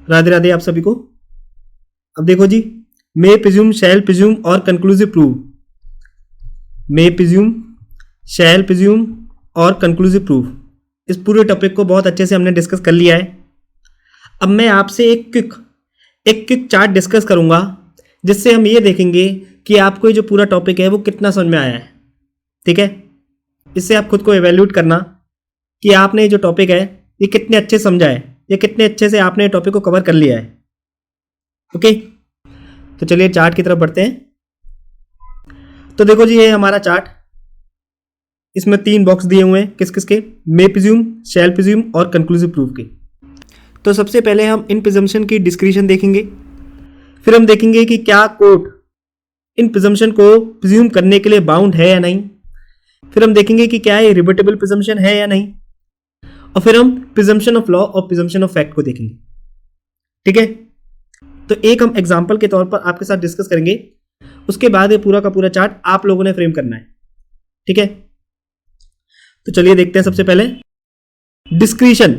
राधे राधे आप सभी को। अब देखो जी, मे प्रिज्यूम, शैल प्रिज्यूम और कंक्लूसिव प्रूव। मे प्रिज्यूम, शैल प्रिज्यूम और कंक्लूसिव प्रूव, इस पूरे टॉपिक को बहुत अच्छे से हमने डिस्कस कर लिया है। अब मैं आपसे एक क्विक चार्ट डिस्कस करूंगा, जिससे हम ये देखेंगे कि आपको ये जो पूरा टॉपिक है वो कितना समझ में आया है। ठीक है, इससे आप खुद को एवेल्यूट करना कि आपने ये जो टॉपिक है ये कितने अच्छे समझा है, ये कितने अच्छे से आपने टॉपिक को कवर कर लिया है। ओके, तो चलिए चार्ट की तरफ बढ़ते हैं। तो देखो जी, ये हमारा चार्ट, इसमें 3 बॉक्स दिए हुए हैं। किस किस के? मे प्रिज्यूम, शैल प्रिज्यूम और कंक्लूसिव प्रूफ के। तो सबसे पहले हम इन प्रिजम्पशन की डिस्क्रिप्शन देखेंगे, फिर हम देखेंगे कि क्या कोर्ट इन प्रिजम्पशन को प्रिज्यूम करने के लिए बाउंड है या नहीं, फिर हम देखेंगे कि क्या ये रिबटेबल प्रिजम्पशन है या नहीं, और फिर हम प्रिजम्पशन ऑफ लॉ और प्रिजम्पशन ऑफ फैक्ट को देखेंगे। ठीक है, तो एक हम एग्जांपल के तौर पर आपके साथ डिस्कस करेंगे, उसके बाद ये पूरा का पूरा चार्ट आप लोगों ने फ्रेम करना है। ठीक है, तो चलिए देखते हैं। सबसे पहले डिस्क्रिशन।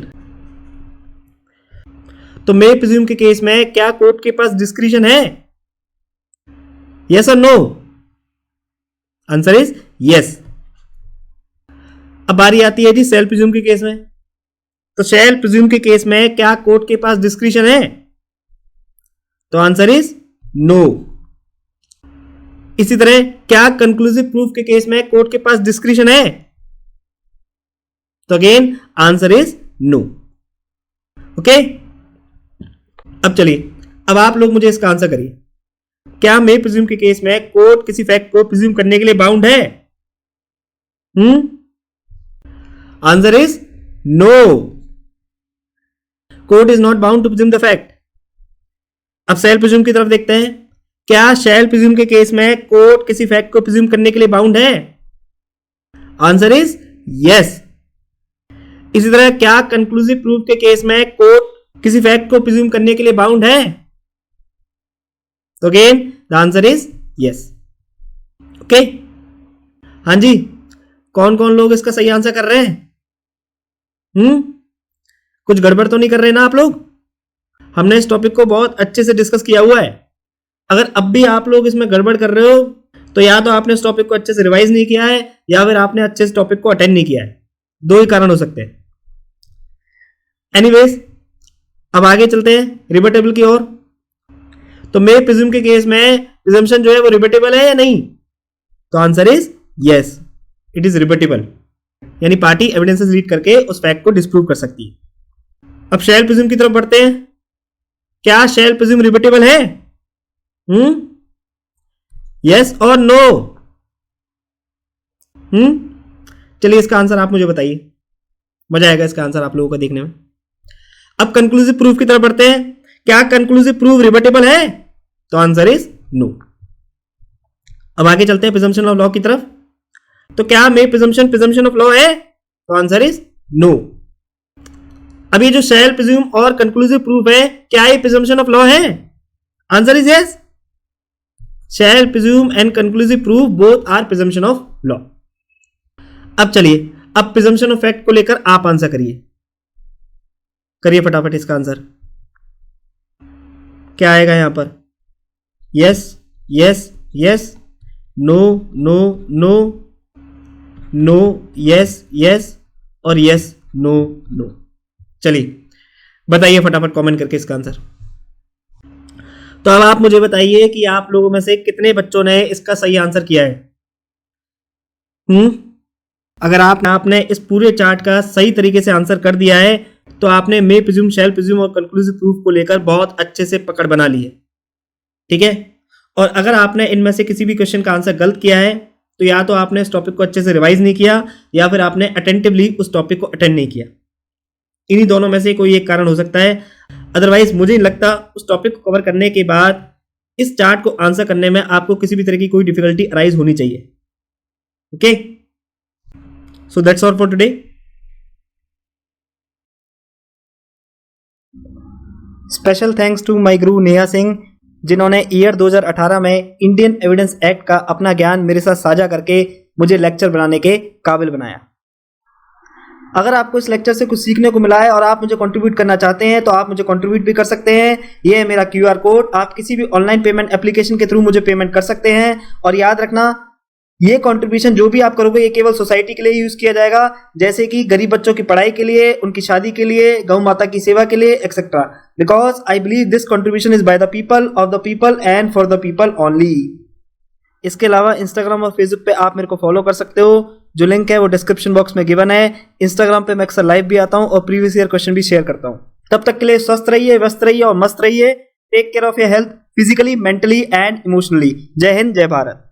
तो मे प्रिज्यूम के केस में क्या कोर्ट के पास डिस्क्रिशन है? यस और नो? Answer is yes. अब बारी आती है जी शैल प्रिज्यूम के केस में। तो शैल प्रिज्यूम के केस में क्या कोर्ट के पास डिस्क्रिशन है? तो आंसर इज नो। इसी तरह क्या कंक्लूसिव प्रूफ के केस में कोर्ट के पास डिस्क्रिशन है? तो again answer is no. Okay, अब चलिए, अब आप लोग मुझे इसका आंसर करिए। क्या मे प्रिज्यूम के केस में कोर्ट किसी फैक्ट को प्रिज्यूम करने के लिए बाउंड है? Answer is no. Court is not bound to presume the fact. अब शैल प्रिज्यूम की तरफ देखते हैं। क्या शैल प्रिज्यूम के केस में कोर्ट किसी फैक्ट को प्रिज्यूम करने के लिए बाउंड है? Answer is yes. इसी तरह क्या कंक्लूसिव प्रूफ के केस में कोर्ट किसी फैक्ट को प्रिज्यूम करने के लिए बाउंड है? तो again the answer is yes. Okay, हाँ जी, कौन कौन लोग इसका सही आंसर कर रहे हैं? कुछ गड़बड़ तो नहीं कर रहे ना आप लोग? हमने इस टॉपिक को बहुत अच्छे से डिस्कस किया हुआ है। अगर अब भी आप लोग इसमें गड़बड़ कर रहे हो तो या तो आपने इस टॉपिक को अच्छे से रिवाइज नहीं किया है या फिर आपने अच्छे से टॉपिक को अटेंड नहीं किया है। 2 ही कारण हो सकते हैं। एनीवेज, अब आगे चलते हैं रिबटेबल की ओर। तो मे प्रिज्यूम के केस में प्रिजम्पशन जो है वो रिबटेबल है या नहीं? तो answer is yes, it is rebuttable. यानी पार्टी एविडेंसेस रीड करके उस फैक्ट को डिस्प्रूव कर सकती है। अब शैल प्रिज्यूम की तरफ बढ़ते हैं। क्या शैल प्रिज्यूम रिबटेबल है? यस और नो? चलिए इसका आंसर आप मुझे बताइए, मजा आएगा इसका आंसर आप लोगों को देखने में। अब कंक्लूसिव प्रूफ की तरफ बढ़ते हैं। क्या कंक्लूसिव प्रूफ रिबटेबल है? तो आंसर इज नो। अब आगे चलते हैं प्रिजम्पशन ऑफ लॉ की तरफ। तो क्या मे प्रिजम्पशन ऑफ लॉ है? तो आंसर इज नो। अब ये जो शैल प्रिज्यूम और कंक्लूसिव प्रूफ है, क्या ये प्रिजम्पशन ऑफ लॉ है? Answer is yes. Shall presume and conclusive proof both are presumption of law. अब चलिए, अब प्रिजम्पशन ऑफ फैक्ट को लेकर आप आंसर करिए फटाफट इसका आंसर। क्या आएगा यहां पर? Yes yes yes, no no no, no yes yes और यस नो नो। चलिए बताइए फटाफट कमेंट करके इसका आंसर। तो अब आप मुझे बताइए कि आप लोगों में से कितने बच्चों ने इसका सही आंसर किया है। अगर आपने इस पूरे चार्ट का सही तरीके से आंसर कर दिया है तो आपने मे प्रिज्यूम, शैल प्रिज्यूम और कंक्लूसिव प्रूफ को लेकर बहुत अच्छे से पकड़ बना ली है। ठीक है, और अगर आपने इनमें से किसी भी क्वेश्चन का आंसर गलत किया है तो या तो आपने इस टॉपिक को अच्छे से रिवाइज नहीं किया या फिर आपने अटेंटिवली उस टॉपिक को अटेंड नहीं किया। इन्हीं दोनों में से कोई एक कारण हो सकता है। अदरवाइज मुझे नहीं लगता उस टॉपिक को कवर करने के बाद इस चार्ट को आंसर करने में आपको किसी भी तरह की कोई डिफिकल्टी अराइज होनी चाहिए। Okay, so that's all for today. Special thanks to my guru Neha Singh, जिन्होंने ईयर 2018 में इंडियन एविडेंस एक्ट का अपना ज्ञान मेरे साथ साझा करके मुझे लेक्चर बनाने के काबिल बनाया। अगर आपको इस लेक्चर से कुछ सीखने को मिला है और आप मुझे कंट्रीब्यूट करना चाहते हैं तो आप मुझे कंट्रीब्यूट भी कर सकते हैं। ये है मेरा क्यूआर कोड, आप किसी भी ऑनलाइन पेमेंट एप्लीकेशन के थ्रू मुझे पेमेंट कर सकते हैं। और याद रखना, ये कंट्रीब्यूशन जो भी आप करोगे ये केवल सोसाइटी के लिए यूज किया जाएगा, जैसे कि गरीब बच्चों की पढ़ाई के लिए, उनकी शादी के लिए, गौ माता की सेवा के लिए etcetera, because I believe this contribution is by the people, of the people and for the people only. इसके अलावा इंस्टाग्राम और फेसबुक पे आप मेरे को फॉलो कर सकते हो, जो लिंक है वो डिस्क्रिप्शन बॉक्स में गिवन है। इंस्टाग्राम पे मैं अक्सर लाइव भी आता हूँ और प्रीवियस ईयर क्वेश्चन भी शेयर करता हूँ। तब तक के लिए स्वस्थ रहिए, व्यस्त रहिए और मस्त रहिए। Take care of your health physically, mentally and emotionally. Jai Hind, जय भारत।